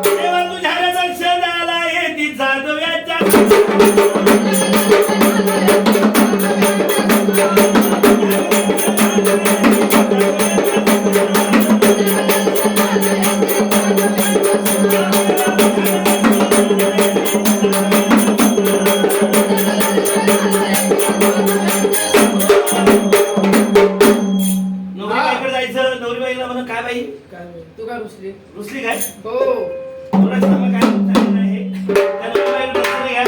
तेव्हा तुझ्या लक्षात आला येती जाधव्याच्या काय बाई तू काय रुसली रुसली काय हो कोणाचं नाव काय सांगितलं आहे त्या मोबाईल नंबर घ्या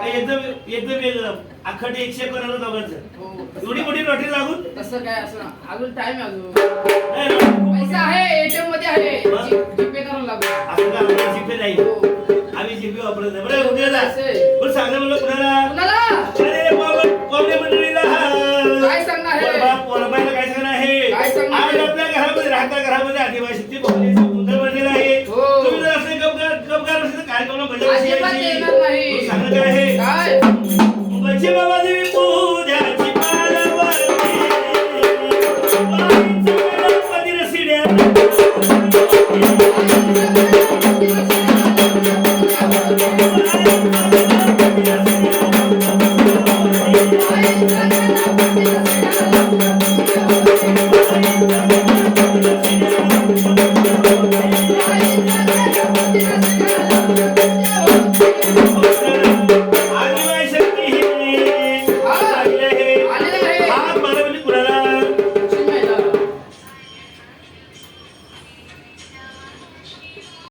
एकदम अख्खट 100 कोणाला दोघांचं एवढी मोठी लॉटरी लागून तसं काय असं अजून टाइम अजून पैसा आहे एटीएम मध्ये आहे जीपे करावं लागेल असं का आम्हाला जीपे नाही आम्ही जीपे वापरत नाही बरं उद्या जा बरं सांगा म्हणलं कुणाला अरे बाबा कोणत्या मंडळीला काय सांगणार आहे पोराबाईला काय सांगणार आहे आज आपल्या घरामध्ये राहता घरामध्ये आदिवासीची